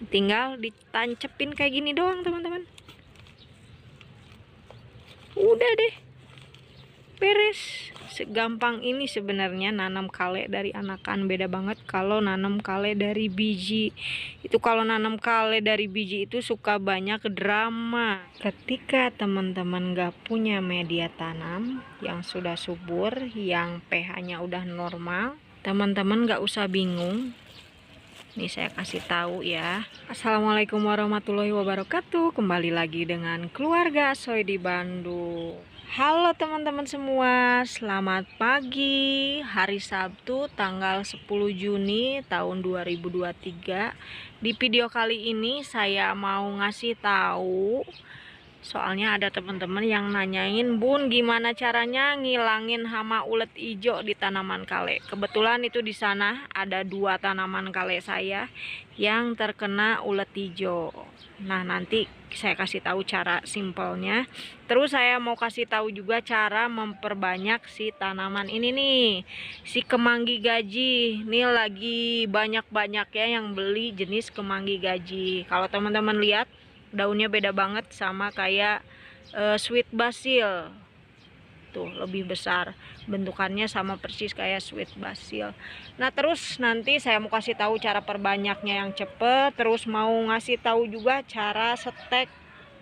Tinggal ditancepin kayak gini doang teman-teman. Udah deh, beres. Segampang ini sebenarnya nanam kale dari anakan. Beda banget kalau nanam kale dari biji. Itu kalau nanam kale dari biji itu suka banyak drama. Ketika teman-teman gak punya media tanam yang sudah subur, yang pH-nya udah normal, teman-teman gak usah bingung. Nih saya kasih tahu ya. Assalamualaikum warahmatullahi wabarakatuh. Kembali lagi dengan keluarga Asoy di Bandung. Halo teman-teman semua, selamat pagi. Hari Sabtu tanggal 10 Juni tahun 2023. Di video kali ini saya mau ngasih tahu, soalnya ada teman-teman yang nanyain, Bun, gimana caranya ngilangin hama ulet hijau di tanaman kale. Kebetulan itu di sana ada 2 tanaman kale saya yang terkena ulet hijau. Nah, nanti saya kasih tahu cara simpelnya. Terus saya mau kasih tahu juga cara memperbanyak si tanaman ini nih. Si kemanggi gaji. Ini lagi banyak-banyak ya yang beli jenis kemanggi gaji. Kalau teman-teman lihat, daunnya beda banget sama kayak sweet basil. Tuh lebih besar, bentukannya sama persis kayak sweet basil. Nah, terus nanti saya mau kasih tahu cara perbanyaknya yang cepet. Terus mau ngasih tahu juga cara setek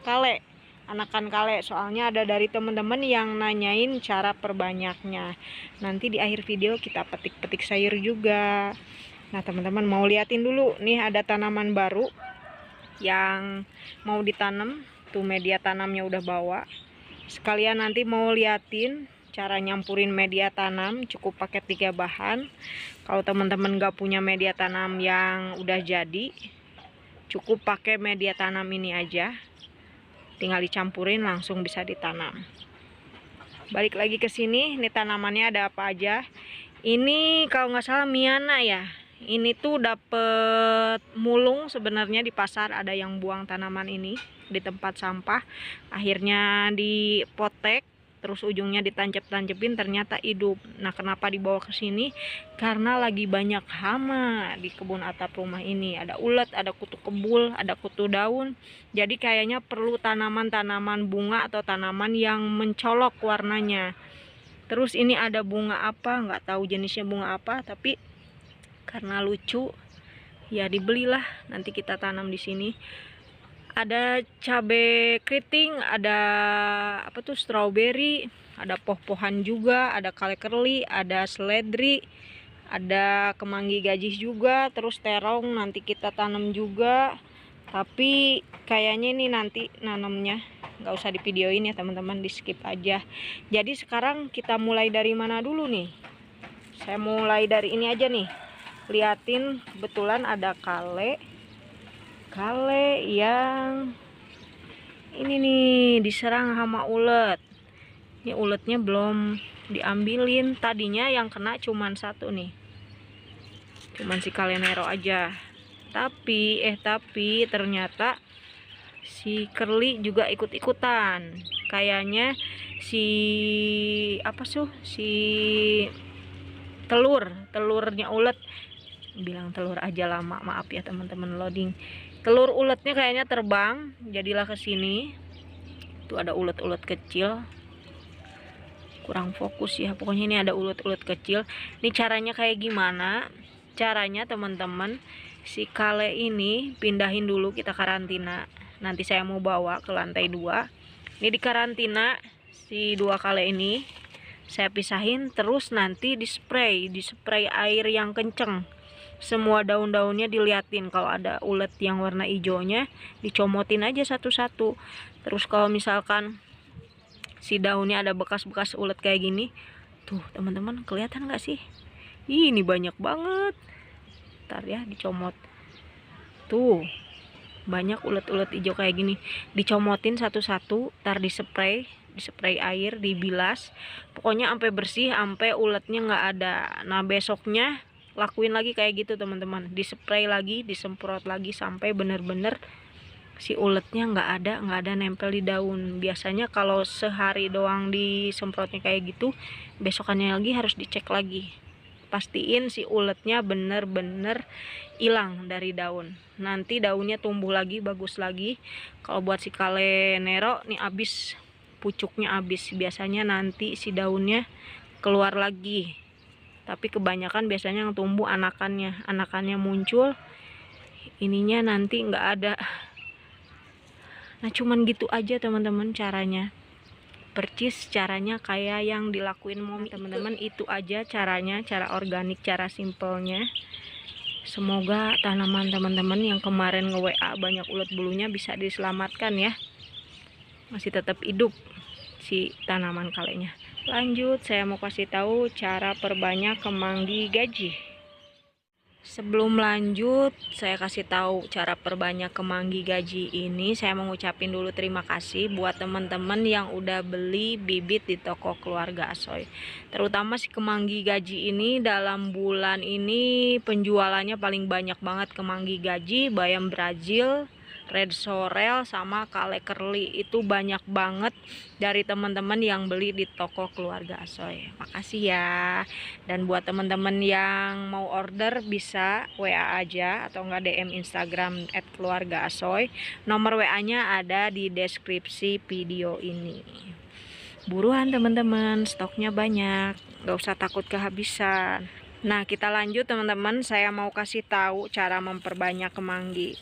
kale, anakan kale. Soalnya ada dari teman-teman yang nanyain cara perbanyaknya. Nanti di akhir video kita petik-petik sayur juga. Nah, teman-teman mau liatin dulu, nih ada tanaman baru yang mau ditanam. Tuh media tanamnya udah bawa. Sekalian nanti mau liatin cara nyampurin media tanam. Cukup pakai 3 bahan. Kalau teman-teman gak punya media tanam yang udah jadi, cukup pakai media tanam ini aja. Tinggal dicampurin langsung bisa ditanam. Balik lagi ke sini, ini tanamannya ada apa aja. Ini kalau nggak salah Miana ya. Ini tuh dapet mulung sebenarnya di pasar, ada yang buang tanaman ini di tempat sampah. Akhirnya dipotek, terus ujungnya ditancep-tancepin, ternyata hidup. Nah, kenapa dibawa ke sini? Karena lagi banyak hama di kebun atap rumah ini. Ada ulet, ada kutu kebul, ada kutu daun. Jadi kayaknya perlu tanaman-tanaman bunga atau tanaman yang mencolok warnanya. Terus ini ada bunga apa, nggak tahu jenisnya bunga apa, tapi karena lucu ya dibelilah. Nanti kita tanam di sini. Ada cabai keriting, ada apa tuh, strawberry, ada poh-pohan juga, ada kale kerli, ada seledri, ada kemanggi gajih juga, terus terong nanti kita tanam juga. Tapi kayaknya ini nanti nanamnya nggak usah di videoin ya teman-teman, di skip aja. Jadi sekarang kita mulai dari mana dulu nih? Saya mulai dari ini aja nih. Liatin, kebetulan ada kale yang ini nih diserang hama ulet. Ini uletnya belum diambilin. Tadinya yang kena cuman 1 nih, cuman si kale nero aja. Tapi ternyata si kerli juga ikut-ikutan. Kayaknya si apa sih, si telurnya ulet, bilang telur aja lama, maaf ya teman-teman, loading. Telur uletnya kayaknya terbang, jadilah ke sini. Tuh ada ulet-ulet kecil. Kurang fokus ya. Pokoknya ini ada ulet-ulet kecil. Ini caranya kayak gimana? Caranya teman-teman, si kale ini pindahin dulu, kita karantina. Nanti saya mau bawa ke lantai 2. Ini di karantina si 2 kale ini. Saya pisahin, terus nanti dispray air yang kenceng. Semua daun-daunnya diliatin, kalau ada ulet yang warna hijaunya dicomotin aja satu-satu. Terus kalau misalkan si daunnya ada bekas-bekas ulet kayak gini, tuh teman-teman kelihatan nggak sih? Ini banyak banget. Ntar ya dicomot. Tuh banyak ulet-ulet hijau kayak gini, dicomotin satu-satu, ntar dispray air, dibilas, pokoknya sampai bersih, sampai uletnya nggak ada. Nah, besoknya lakuin lagi kayak gitu teman-teman, dispray lagi, disemprot lagi, sampai bener-bener si uletnya nggak ada nempel di daun. Biasanya kalau sehari doang disemprotnya kayak gitu, besokannya lagi harus dicek lagi. pastiin si uletnya bener-bener hilang dari daun. Nanti daunnya tumbuh lagi, bagus lagi. Kalau buat si kale nero nih abis, pucuknya abis, biasanya nanti si daunnya keluar lagi. Tapi kebanyakan biasanya yang tumbuh anakannya muncul, ininya nanti nggak ada. Nah cuman gitu aja teman-teman caranya. Percis caranya kayak yang dilakuin Momi teman-teman, itu aja caranya, cara organik, cara simpelnya. Semoga tanaman teman-teman yang kemarin nge-WA banyak ulat bulunya bisa diselamatkan ya, masih tetap hidup si tanaman kalenya. Lanjut, saya mau kasih tahu cara perbanyak kemanggi gaji. Sebelum lanjut, saya kasih tahu cara perbanyak kemanggi gaji ini. Saya mau ngucapin dulu terima kasih buat teman-teman yang udah beli bibit di toko keluarga Asoy. Terutama si kemanggi gaji ini dalam bulan ini penjualannya paling banyak banget. Kemanggi gaji, bayam Brazil, red sorrel, sama kale curly. Itu banyak banget dari teman-teman yang beli di toko keluarga Asoy. Makasih ya. Dan buat teman-teman yang mau order bisa WA aja atau enggak DM Instagram @keluarga_asoy. Nomor WA-nya ada di deskripsi video ini. Buruan teman-teman, stoknya banyak, nggak usah takut kehabisan. Nah kita lanjut teman-teman, saya mau kasih tahu cara memperbanyak kemanggi.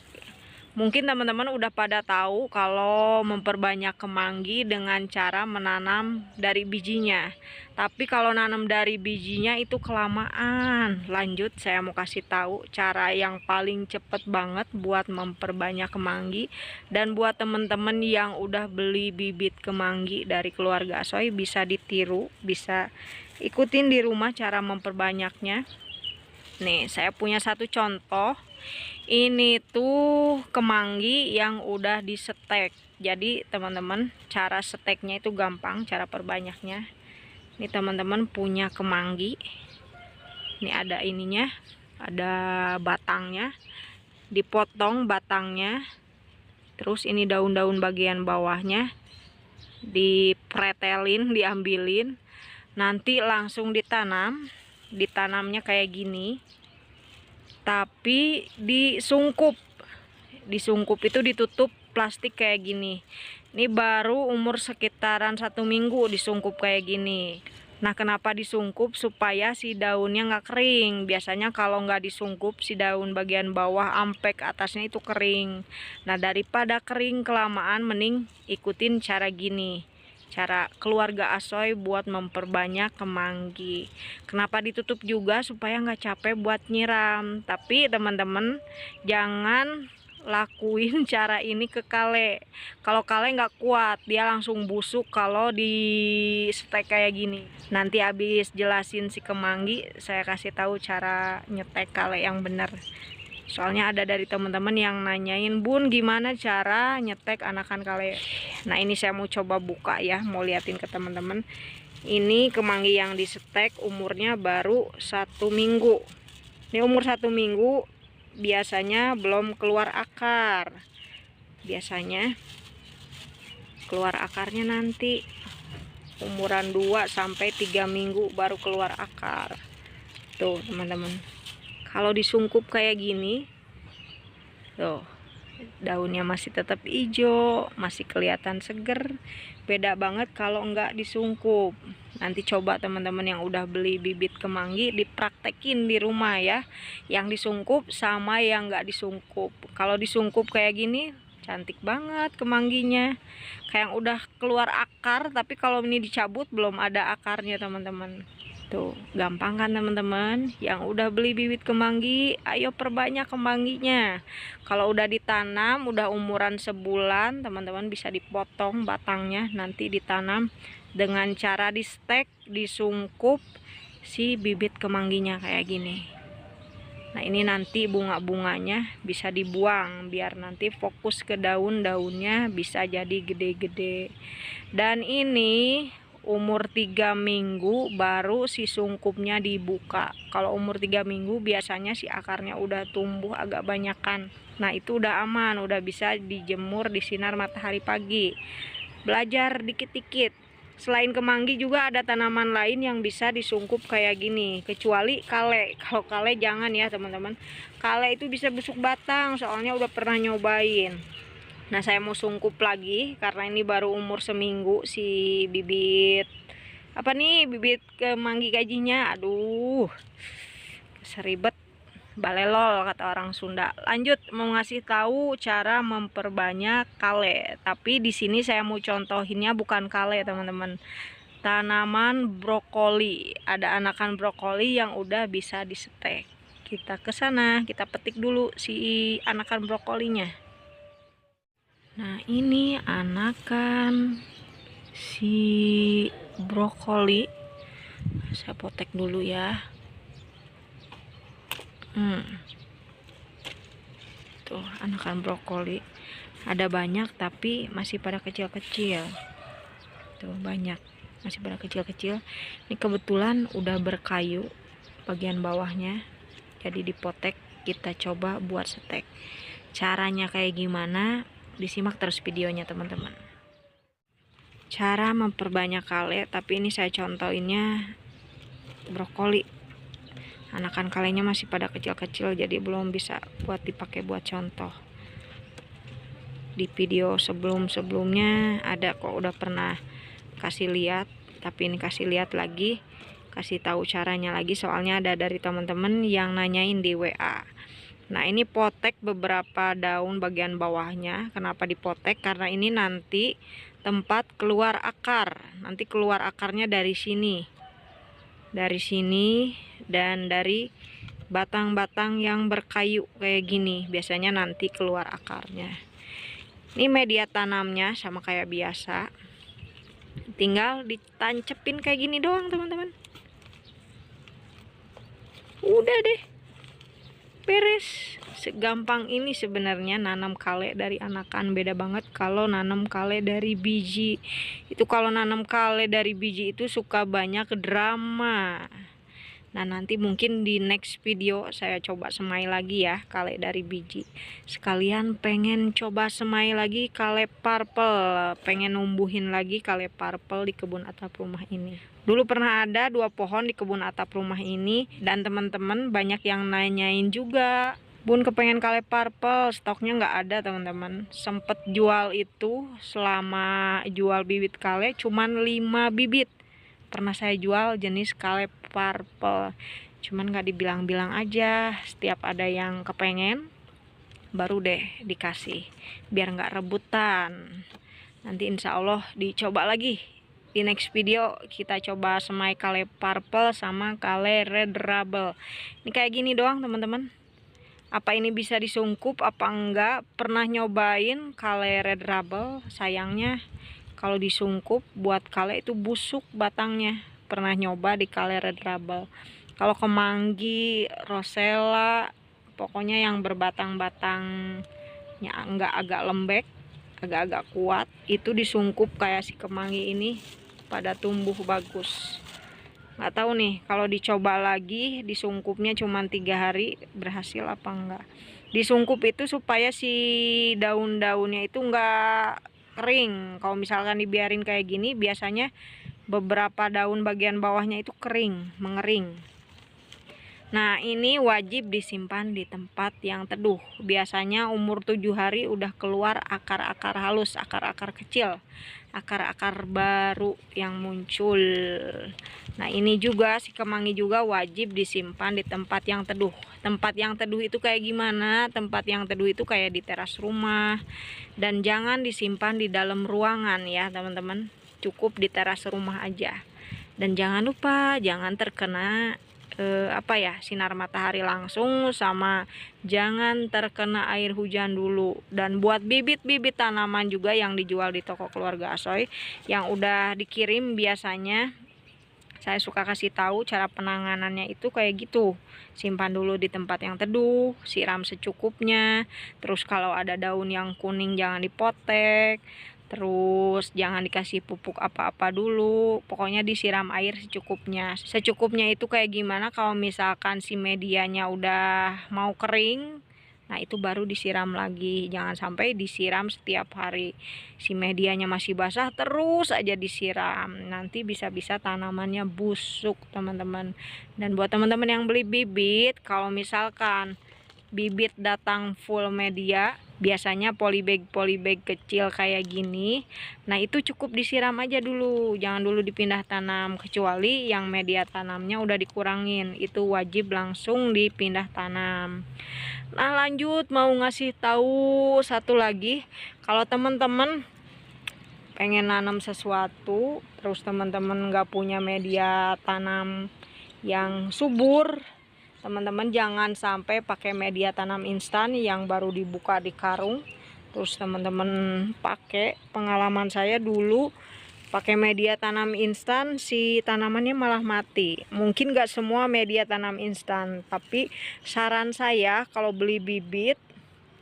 Mungkin teman-teman udah pada tahu kalau memperbanyak kemanggi dengan cara menanam dari bijinya. Tapi kalau nanam dari bijinya itu kelamaan. Lanjut, saya mau kasih tahu cara yang paling cepet banget buat memperbanyak kemanggi. Dan buat teman-teman yang udah beli bibit kemanggi dari keluarga Asoy bisa ditiru, bisa ikutin di rumah cara memperbanyaknya. Nih, saya punya satu contoh. Ini tuh kemanggi yang udah disetek. Jadi teman-teman, cara seteknya itu gampang, cara perbanyaknya. Ini teman-teman punya kemanggi. Ini ada ininya, ada batangnya. Dipotong batangnya. Terus ini daun-daun bagian bawahnya dipretelin, diambilin. Nanti langsung ditanam. Ditanamnya kayak gini. Tapi disungkup itu ditutup plastik kayak gini. Ini baru umur sekitaran 1 minggu disungkup kayak gini. Nah kenapa disungkup? Supaya si daunnya nggak kering. Biasanya kalau nggak disungkup si daun bagian bawah ampek atasnya itu kering. Nah daripada kering kelamaan mending ikutin cara gini, cara keluarga Asoy buat memperbanyak kemanggi. Kenapa ditutup juga? Supaya nggak capek buat nyiram. Tapi teman-teman jangan lakuin cara ini ke kale. Kalau kale nggak kuat, dia langsung busuk kalau di setek kayak gini. Nanti habis jelasin si kemanggi, saya kasih tahu cara nyetek kale yang benar. Soalnya ada dari teman-teman yang nanyain, Bun gimana cara nyetek anakan kale. Nah ini saya mau coba buka ya, mau liatin ke teman-teman. Ini kemanggi yang disetek umurnya baru 1 minggu. Ini umur 1 minggu biasanya belum keluar akar. Biasanya keluar akarnya nanti umuran 2 sampai 3 minggu baru keluar akar. Tuh teman-teman. Kalau disungkup kayak gini, tuh daunnya masih tetap hijau, masih kelihatan seger. Beda banget kalau nggak disungkup. Nanti coba teman-teman yang udah beli bibit kemanggi dipraktekin di rumah ya. Yang disungkup sama yang nggak disungkup. Kalau disungkup kayak gini, cantik banget kemangginya. Kayak yang udah keluar akar, tapi kalau ini dicabut belum ada akarnya teman-teman. Tuh, gampang kan teman-teman? Yang udah beli bibit kemanggi, ayo perbanyak kemangginya. Kalau udah ditanam, udah umuran sebulan, teman-teman bisa dipotong batangnya, nanti ditanam dengan cara di stek, disungkup si bibit kemangginya kayak gini. Nah, ini nanti bunga-bunganya bisa dibuang biar nanti fokus ke daun-daunnya bisa jadi gede-gede. Dan ini umur 3 minggu baru si sungkupnya dibuka. Kalau umur 3 minggu biasanya si akarnya udah tumbuh agak banyakan. Nah itu udah aman, udah bisa dijemur di sinar matahari pagi. Belajar dikit-dikit. Selain kemangi juga ada tanaman lain yang bisa disungkup kayak gini, kecuali kale. Kalau kale jangan ya teman-teman. Kale itu bisa busuk batang, soalnya udah pernah nyobain. Nah, saya mau sungkup lagi karena ini baru umur seminggu si bibit apa nih, bibit kemangi gajinya. Aduh, seribet balelol kata orang Sunda. Lanjut mau ngasih tahu cara memperbanyak kale. Tapi di sini saya mau contohinnya bukan kale, teman-teman. Tanaman brokoli. Ada anakan brokoli yang udah bisa disetek. Kita ke sana, kita petik dulu si anakan brokolinya. Nah, ini anakan si brokoli. Saya potek dulu ya. Tuh anakan brokoli ada banyak tapi masih pada kecil-kecil. Tuh banyak masih pada kecil-kecil. Ini kebetulan udah berkayu bagian bawahnya, jadi dipotek. Kita coba buat setek. Caranya kayak gimana, disimak terus videonya teman-teman. Cara memperbanyak kale, tapi ini saya contohinnya brokoli. Anakan kalenya masih pada kecil-kecil, jadi belum bisa buat dipakai buat contoh. Di video sebelum-sebelumnya ada kok, udah pernah kasih lihat, tapi ini kasih lihat lagi, kasih tahu caranya lagi, soalnya ada dari teman-teman yang nanyain di WA. Nah, ini potek beberapa daun bagian bawahnya. Kenapa dipotek? Karena ini nanti tempat keluar akar. Nanti keluar akarnya dari sini. Dari sini dan dari batang-batang yang berkayu kayak gini. Biasanya nanti keluar akarnya. Ini media tanamnya sama kayak biasa. Tinggal ditancepin kayak gini doang, teman-teman. Udah deh. Beres. Segampang ini sebenarnya nanam kale dari anakan. Beda banget kalau nanam kale dari biji. Itu kalau nanam kale dari biji itu suka banyak drama. Nah, nanti mungkin di next video saya coba semai lagi ya kale dari biji. Sekalian pengen coba semai lagi kale purple. Pengen numbuhin lagi kale purple di kebun atap rumah ini. Dulu pernah ada 2 pohon di kebun atap rumah ini, dan teman-teman banyak yang nanyain juga, Bun kepengen kale purple, stoknya nggak ada teman-teman. Sempet jual itu, selama jual bibit kale cuman 5 bibit. Pernah saya jual jenis kale purple, cuman nggak dibilang-bilang aja. Setiap ada yang kepengen baru deh dikasih, biar nggak rebutan. Nanti insya Allah dicoba lagi. Di next video kita coba semai kale purple sama kale red rubble. Ini kayak gini doang teman-teman. Apa ini bisa disungkup apa enggak? Pernah nyobain kale red rubble, sayangnya kalau disungkup buat kale itu busuk batangnya. Pernah nyoba di kale red rubble. Kalau kemangi, rosella, pokoknya yang berbatang-batangnya enggak agak lembek, agak-agak kuat, itu disungkup kayak si kemangi ini pada tumbuh bagus. Nggak tahu nih kalau dicoba lagi disungkupnya cuma 3 hari berhasil apa enggak. Disungkup itu supaya si daun-daunnya itu enggak kering. Kalau misalkan dibiarin kayak gini, biasanya beberapa daun bagian bawahnya itu kering, mengering. Nah, ini wajib disimpan di tempat yang teduh. Biasanya umur 7 hari udah keluar akar-akar halus, akar-akar kecil, akar-akar baru yang muncul. Nah, ini juga si kemangi juga wajib disimpan di tempat yang teduh. Tempat yang teduh itu kayak gimana? Tempat yang teduh itu kayak di teras rumah. Dan jangan disimpan di dalam ruangan ya, teman-teman. Cukup di teras rumah aja. Dan jangan lupa jangan terkena sinar matahari langsung, sama jangan terkena air hujan dulu. Dan buat bibit-bibit tanaman juga yang dijual di toko keluarga Asoy yang udah dikirim, biasanya saya suka kasih tahu cara penanganannya itu kayak gitu. Simpan dulu di tempat yang teduh, siram secukupnya. Terus kalau ada daun yang kuning jangan dipotek. Terus jangan dikasih pupuk apa-apa dulu. Pokoknya disiram air secukupnya. Secukupnya itu kayak gimana? Kalau misalkan si medianya udah mau kering, Nah itu baru disiram lagi, jangan sampai disiram setiap hari. Si medianya masih basah terus aja disiram, nanti bisa-bisa tanamannya busuk teman-teman. Dan buat teman-teman yang beli bibit, kalau misalkan bibit datang full media, biasanya polybag kecil kayak gini, nah itu cukup disiram aja dulu, jangan dulu dipindah tanam. Kecuali yang media tanamnya udah dikurangin, itu wajib langsung dipindah tanam. Nah lanjut, mau ngasih tahu satu lagi, kalau teman-teman pengen nanam sesuatu terus teman-teman nggak punya media tanam yang subur, teman-teman jangan sampai pakai media tanam instan yang baru dibuka di karung. Terus teman-teman pakai, pengalaman saya dulu pakai media tanam instan, si tanamannya malah mati. Mungkin gak semua media tanam instan, tapi saran saya kalau beli bibit,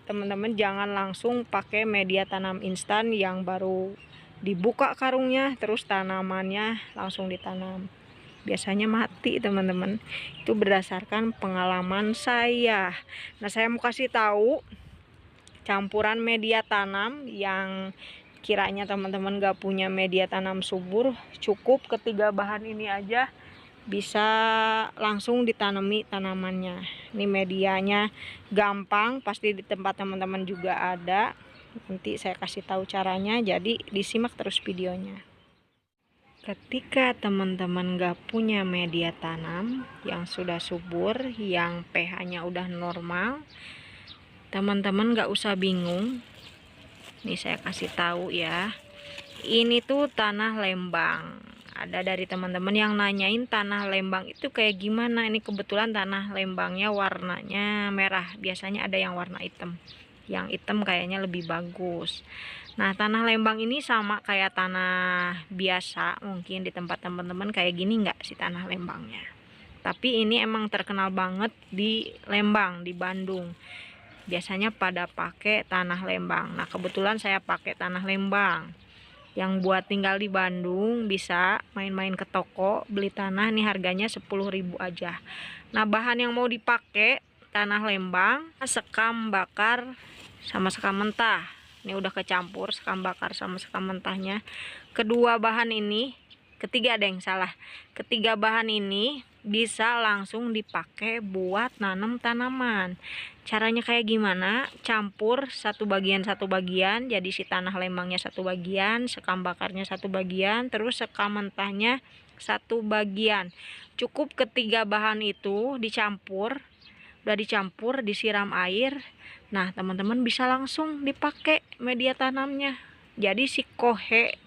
teman-teman jangan langsung pakai media tanam instan yang baru dibuka karungnya terus tanamannya langsung ditanam, biasanya mati teman-teman. Itu berdasarkan pengalaman saya. Nah saya mau kasih tahu campuran media tanam yang kiranya teman-teman gak punya media tanam subur, cukup ketiga bahan ini aja bisa langsung ditanami tanamannya. Ini medianya gampang, pasti di tempat teman-teman juga ada. Nanti saya kasih tahu caranya, jadi disimak terus videonya. Ketika teman-teman gak punya media tanam yang sudah subur, yang pH-nya udah normal, teman-teman gak usah bingung. Nih saya kasih tahu ya, ini tuh tanah Lembang. Ada dari teman-teman yang nanyain tanah Lembang itu kayak gimana. Ini kebetulan tanah Lembangnya warnanya merah, biasanya ada yang warna hitam. Yang hitam kayaknya lebih bagus. Nah tanah Lembang ini sama kayak tanah biasa, mungkin di tempat teman-teman kayak gini nggak sih tanah Lembangnya. Tapi ini emang terkenal banget di Lembang, di Bandung. Biasanya pada pakai tanah Lembang. Nah kebetulan saya pakai tanah Lembang. Yang buat tinggal di Bandung bisa main-main ke toko beli tanah, nih harganya 10.000 aja. Nah bahan yang mau dipakai tanah Lembang, sekam bakar sama sekam mentah. Ini udah kecampur sekam bakar sama sekam mentahnya. Kedua bahan ini, ketiga bahan ini bisa langsung dipakai buat nanam tanaman. Caranya kayak gimana? Campur satu bagian, jadi si tanah Lembangnya satu bagian, sekam bakarnya satu bagian, terus sekam mentahnya satu bagian. Cukup ketiga bahan itu dicampur, udah dicampur, disiram air. Nah teman-teman bisa langsung dipakai media tanamnya. Jadi si kohe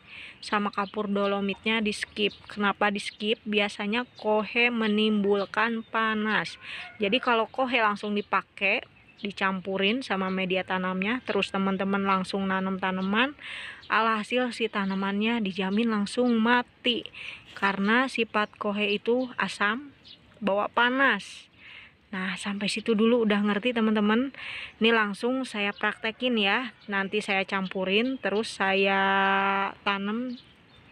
sama kapur dolomitnya di skip. Kenapa di skip? Biasanya kohe menimbulkan panas. Jadi kalau kohe langsung dipakai, dicampurin sama media tanamnya, terus teman-teman langsung nanam tanaman, alhasil si tanamannya dijamin langsung mati. Karena sifat kohe itu asam, bawa panas. Nah sampai situ dulu udah ngerti teman-teman. Ini langsung saya praktekin ya. Nanti saya campurin terus saya tanam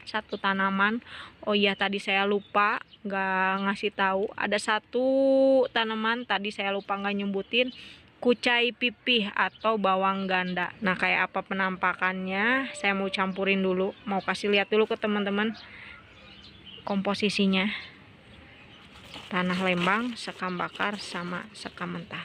satu tanaman. Oh iya tadi saya lupa nggak ngasih tahu, ada satu tanaman tadi saya lupa nggak nyebutin, kucai pipih atau bawang ganda. Nah kayak apa penampakannya saya mau campurin dulu, mau kasih lihat dulu ke teman-teman komposisinya. Tanah Lembang, sekam bakar, sama sekam mentah.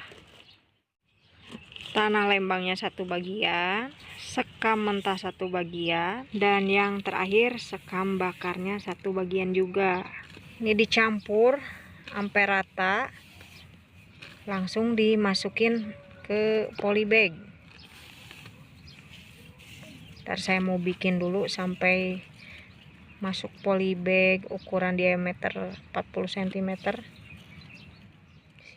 Tanah Lembangnya satu bagian, sekam mentah satu bagian, dan yang terakhir sekam bakarnya satu bagian juga. Ini dicampur sampai rata, langsung dimasukin ke polybag. Ntar saya mau bikin dulu sampai masuk polybag ukuran diameter 40 cm.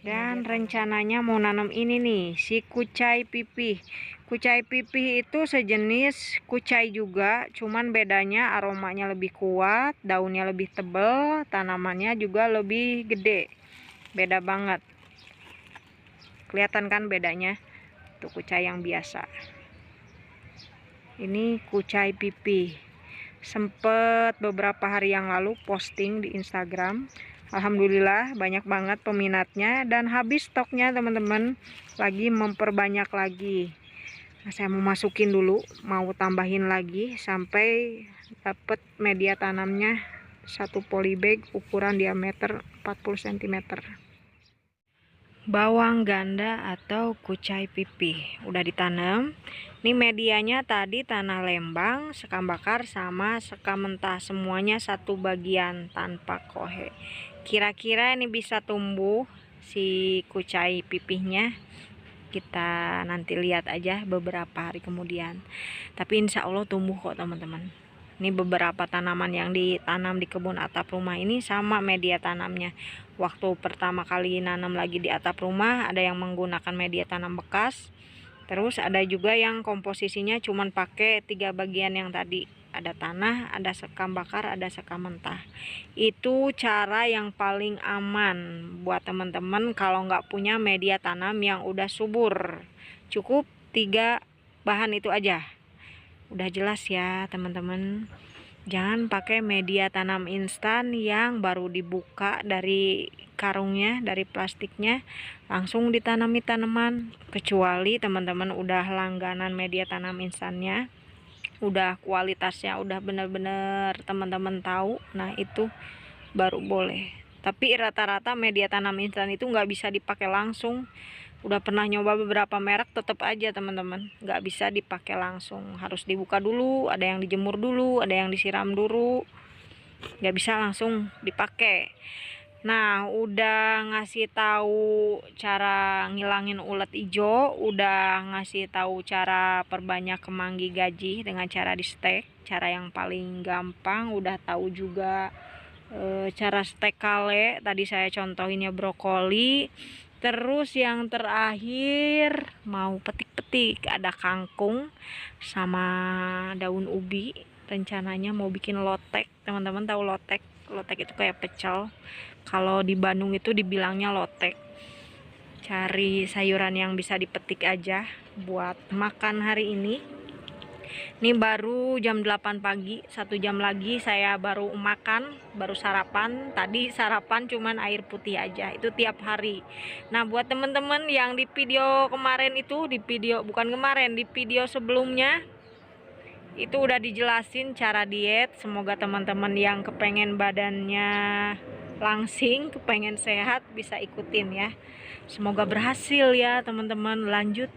Dan rencananya mau nanam ini nih, si kucai pipih. Kucai pipih itu sejenis kucai juga, cuman bedanya aromanya lebih kuat, daunnya lebih tebal, tanamannya juga lebih gede. Beda banget. Kelihatan kan bedanya? Tuh kucai yang biasa. Ini kucai pipih. Sempet beberapa hari yang lalu posting di Instagram, Alhamdulillah banyak banget peminatnya dan habis stoknya teman-teman, lagi memperbanyak lagi. Nah, saya mau masukin dulu, mau tambahin lagi sampai dapat media tanamnya satu polybag ukuran diameter 40 cm. Bawang ganda atau kucai pipih udah ditanam. Ini medianya tadi tanah lembang, sekam bakar sama sekam mentah, semuanya satu bagian tanpa kohe. Kira-kira ini bisa tumbuh si kucai pipihnya, kita nanti lihat aja beberapa hari kemudian. Tapi insya Allah tumbuh kok teman-teman. Ini beberapa tanaman yang ditanam di kebun atap rumah ini sama media tanamnya. Waktu pertama kali nanam lagi di atap rumah ada yang menggunakan media tanam bekas. Terus ada juga yang komposisinya cuman pakai 3 bagian yang tadi. Ada tanah, ada sekam bakar, ada sekam mentah. Itu cara yang paling aman buat teman-teman kalau nggak punya media tanam yang udah subur. Cukup 3 bahan itu aja. Udah jelas ya teman-teman. Jangan pakai media tanam instan yang baru dibuka dari karungnya, dari plastiknya, langsung ditanami tanaman. Kecuali teman-teman udah langganan media tanam instannya, udah kualitasnya udah bener-bener teman-teman tahu, nah itu baru boleh. Tapi rata-rata media tanam instan itu nggak bisa dipakai langsung. Udah pernah nyoba beberapa merek, tetap aja teman-teman nggak bisa dipakai langsung, harus dibuka dulu, ada yang dijemur dulu, ada yang disiram dulu, nggak bisa langsung dipakai. Nah, udah ngasih tahu cara ngilangin ulet hijau, udah ngasih tahu cara perbanyak kemanggi gaji dengan cara di stek, cara yang paling gampang. Udah tahu juga cara stek kale, tadi saya contohinnya brokoli. Terus yang terakhir mau petik-petik, ada kangkung sama daun ubi. Rencananya mau bikin lotek, teman-teman tahu lotek? Lotek itu kayak pecel. Kalau di Bandung itu dibilangnya lotek. Cari sayuran yang bisa dipetik aja buat makan hari ini. Ini baru jam 8 pagi, 1 jam lagi saya baru makan, baru sarapan. Tadi sarapan cuman air putih aja, itu tiap hari. Nah, buat temen-temen yang di video kemarin itu, di video sebelumnya, itu udah dijelasin cara diet. Semoga teman-teman yang kepengen badannya langsing, kepengen sehat, bisa ikutin ya. Semoga berhasil ya teman-teman. Lanjut,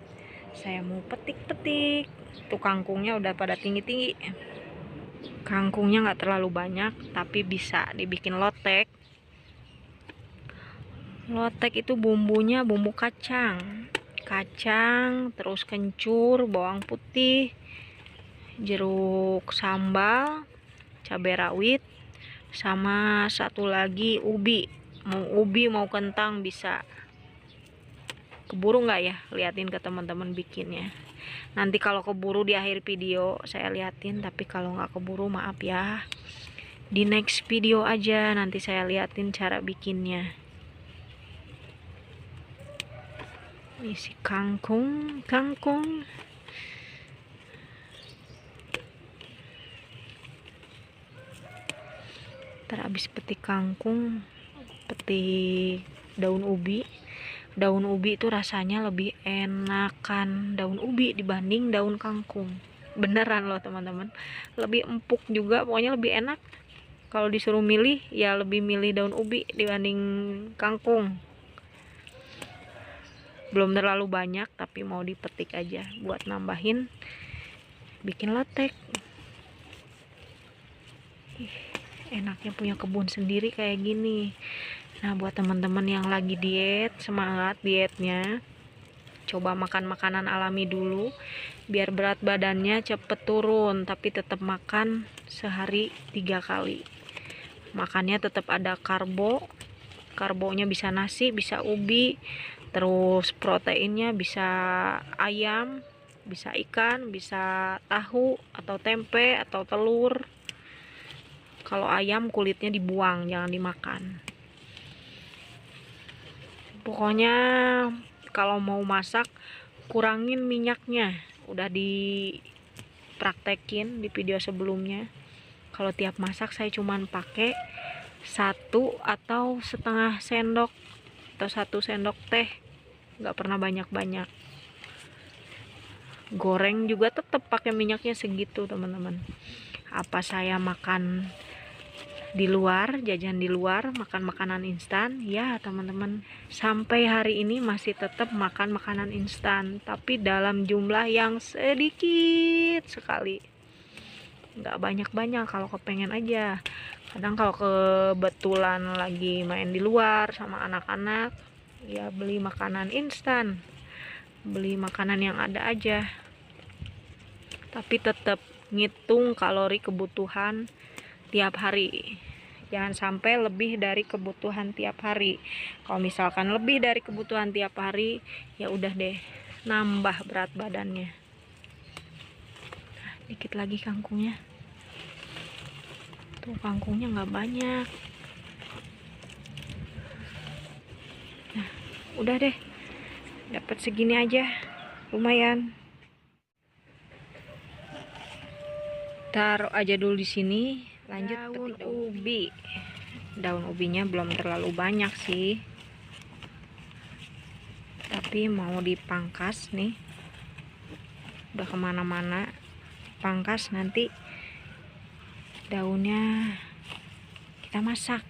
saya mau petik-petik. Tuh kangkungnya udah pada tinggi-tinggi. Kangkungnya nggak terlalu banyak, tapi bisa dibikin lotek. Lotek itu bumbunya bumbu kacang, terus kencur, bawang putih, jeruk sambal, cabai rawit, sama satu lagi ubi. Mau kentang bisa. Keburu nggak ya? Liatin ke teman-teman bikinnya. Nanti kalau keburu di akhir video saya liatin, tapi kalau nggak keburu maaf ya. Di next video aja nanti saya liatin cara bikinnya. Ini si kangkung. Terhabis petik kangkung, petik daun ubi. Daun ubi itu rasanya lebih enakan daun ubi dibanding daun kangkung. Beneran loh teman-teman, lebih empuk juga, pokoknya lebih enak. Kalau disuruh milih ya lebih milih daun ubi dibanding kangkung. Belum terlalu banyak tapi mau dipetik aja buat nambahin bikin lotek. Enaknya punya kebun sendiri kayak gini. Nah, buat teman-teman yang lagi diet, semangat dietnya. Coba makan makanan alami dulu biar berat badannya cepet turun, tapi tetap makan sehari 3 kali. Makannya tetap ada karbonya bisa nasi, bisa ubi, terus proteinnya bisa ayam, bisa ikan, bisa tahu atau tempe atau telur. Kalau ayam kulitnya dibuang, jangan dimakan. Pokoknya kalau mau masak kurangin minyaknya, udah dipraktekin di video sebelumnya. Kalau tiap masak saya cuman pakai 1 atau setengah sendok atau 1 sendok teh, nggak pernah banyak-banyak. Goreng juga tetap pakai minyaknya segitu teman-teman. Apa saya makan di luar, jajan di luar, makan makanan instan? Ya teman-teman, sampai hari ini masih tetap makan makanan instan, tapi dalam jumlah yang sedikit sekali, nggak banyak-banyak. Kalau kepengen aja, kadang kalau kebetulan lagi main di luar sama anak-anak, ya beli makanan instan, beli makanan yang ada aja, tapi tetap ngitung kalori kebutuhan tiap hari. Jangan sampai lebih dari kebutuhan tiap hari. Kalau misalkan lebih dari kebutuhan tiap hari, ya udah deh, nambah berat badannya. Nah, dikit lagi kangkungnya. Tuh kangkungnya nggak banyak. Nah, udah deh, dapat segini aja, lumayan. Taruh aja dulu di sini. Lanjut daun ubi. Daun ubinya belum terlalu banyak sih, tapi mau dipangkas nih, udah kemana-mana. Pangkas, nanti daunnya kita masak.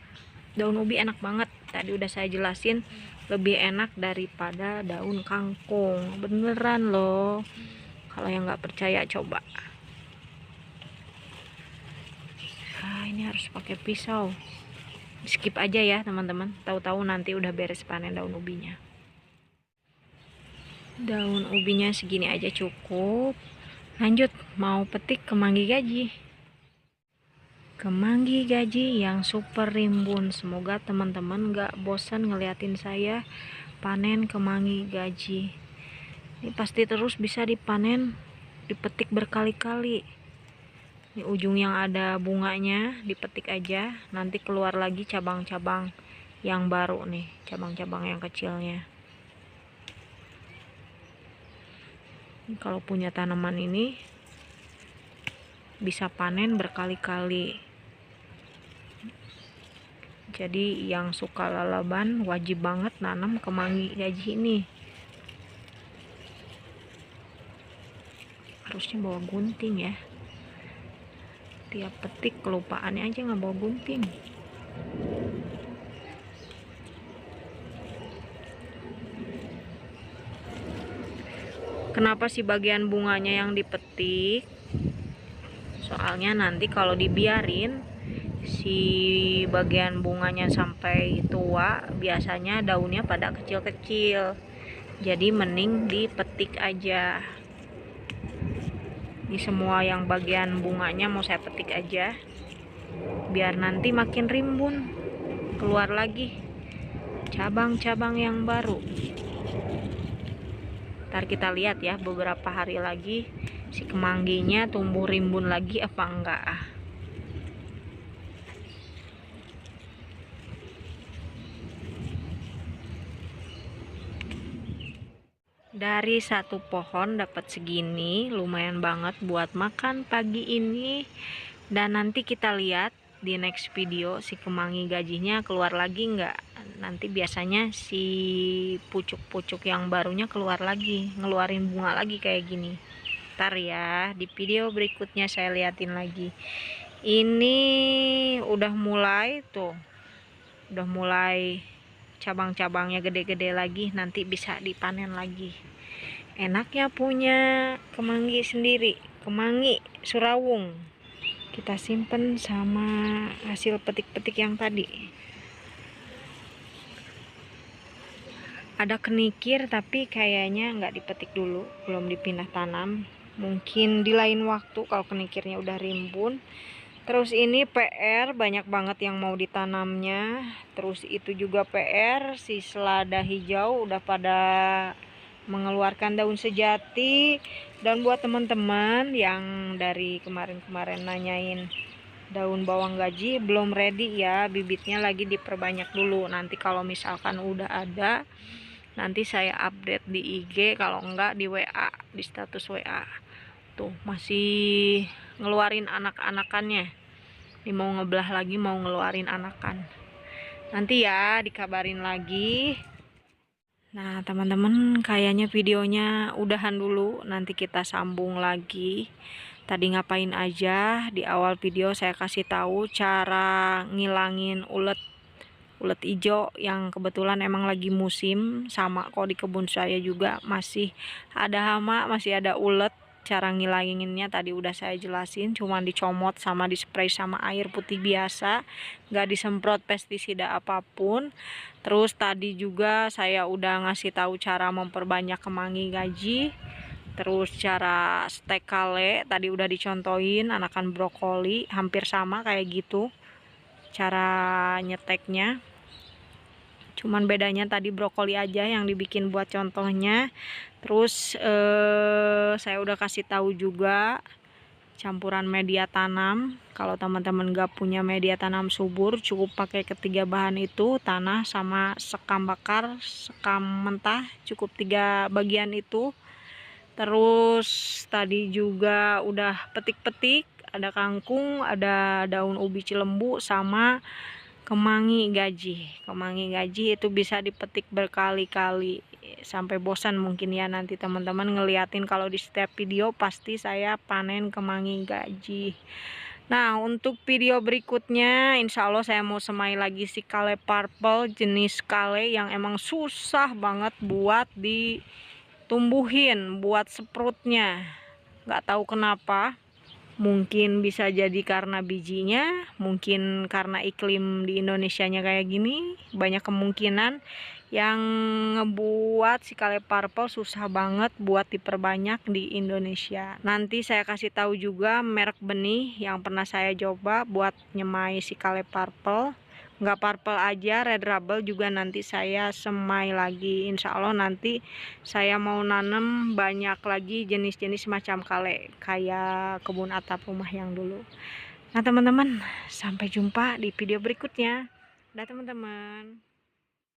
Daun ubi enak banget, tadi udah saya jelasin, lebih enak daripada daun kangkung, beneran loh. Kalau yang nggak percaya coba. Nah, ini harus pakai pisau. Skip aja ya teman-teman, tahu-tahu nanti udah beres panen daun ubinya. Daun ubinya segini aja cukup. Lanjut, mau petik kemangi gaji. Kemangi gaji yang super rimbun. Semoga teman-teman gak bosan ngeliatin saya panen kemangi gaji. Ini pasti terus bisa dipanen, dipetik berkali-kali. Ini ujung yang ada bunganya dipetik aja, nanti keluar lagi cabang-cabang yang baru nih, cabang-cabang yang kecilnya. Kalau punya tanaman ini bisa panen berkali-kali. Jadi yang suka lalaban wajib banget nanam kemangi gaji ini. Harusnya bawa gunting ya. Tiap petik kelupaannya aja nggak bawa gunting. Kenapa sih bagian bunganya yang dipetik? Soalnya nanti kalau dibiarin si bagian bunganya sampai tua, biasanya daunnya pada kecil-kecil. Jadi mending dipetik aja. Ini semua yang bagian bunganya mau saya petik aja, biar nanti makin rimbun, keluar lagi cabang-cabang yang baru. Ntar kita lihat ya beberapa hari lagi si kemangginya tumbuh rimbun lagi apa enggak. Dari satu pohon dapat segini, lumayan banget buat makan pagi ini. Dan nanti kita lihat di next video si kemangi gajinya keluar lagi enggak. Nanti biasanya si pucuk-pucuk yang barunya keluar lagi, ngeluarin bunga lagi kayak gini. Ntar ya di video berikutnya saya liatin lagi. Ini udah mulai tuh, udah mulai cabang-cabangnya gede-gede lagi, nanti bisa dipanen lagi. Enaknya punya kemangi sendiri, kemangi Surawung. Kita simpen sama hasil petik-petik yang tadi. Ada kenikir tapi kayaknya nggak dipetik dulu, belum dipindah tanam. Mungkin di lain waktu kalau kenikirnya udah rimbun. Terus ini PR, banyak banget yang mau ditanamnya. Terus itu juga PR, si selada hijau udah pada mengeluarkan daun sejati. Dan buat teman-teman yang dari kemarin-kemarin nanyain daun bawang gaji, belum ready ya, bibitnya lagi diperbanyak dulu. Nanti kalau misalkan udah ada, nanti saya update di IG, kalau enggak di WA, di status WA. Tuh masih ngeluarin anak-anakannya. Ini mau ngebelah lagi, mau ngeluarin anakan. Nanti ya dikabarin lagi. Nah teman-teman, kayaknya videonya udahan dulu, nanti kita sambung lagi. Tadi ngapain aja? Di awal video saya kasih tahu cara ngilangin ulet ijo yang kebetulan emang lagi musim. Sama kok di kebun saya juga masih ada hama, masih ada ulet. Cara ngilanginnya tadi udah saya jelasin, cuman dicomot sama dispray sama air putih biasa, nggak disemprot pestisida apapun. Terus tadi juga saya udah ngasih tahu cara memperbanyak kemangi gaji, terus cara stek kale tadi udah dicontohin, anakan brokoli hampir sama kayak gitu cara nyeteknya. Cuman bedanya tadi brokoli aja yang dibikin buat contohnya. Terus saya udah kasih tahu juga campuran media tanam. Kalau teman-teman gak punya media tanam subur, cukup pakai ketiga bahan itu, tanah sama sekam bakar, sekam mentah, cukup 3 bagian itu. Terus tadi juga udah petik-petik, ada kangkung, ada daun ubi cilembu, sama kemangi gaji. Kemangi gaji itu bisa dipetik berkali-kali sampai bosan mungkin ya nanti teman-teman ngeliatin kalau di setiap video pasti saya panen kemangi gaji. Nah untuk video berikutnya insya Allah saya mau semai lagi si kale purple, jenis kale yang emang susah banget buat ditumbuhin, buat seprutnya. Nggak tahu kenapa, mungkin bisa jadi karena bijinya, mungkin karena iklim di Indonesianya kayak gini, banyak kemungkinan yang ngebuat si kale purple susah banget buat diperbanyak di Indonesia. Nanti saya kasih tahu juga merek benih yang pernah saya coba buat nyemai si kale purple. Nggak purple aja, red rubble juga nanti saya semai lagi. Insya Allah nanti saya mau nanam banyak lagi jenis-jenis macam kale kayak kebun atap rumah yang dulu. Nah teman-teman, sampai jumpa di video berikutnya. Dah teman-teman.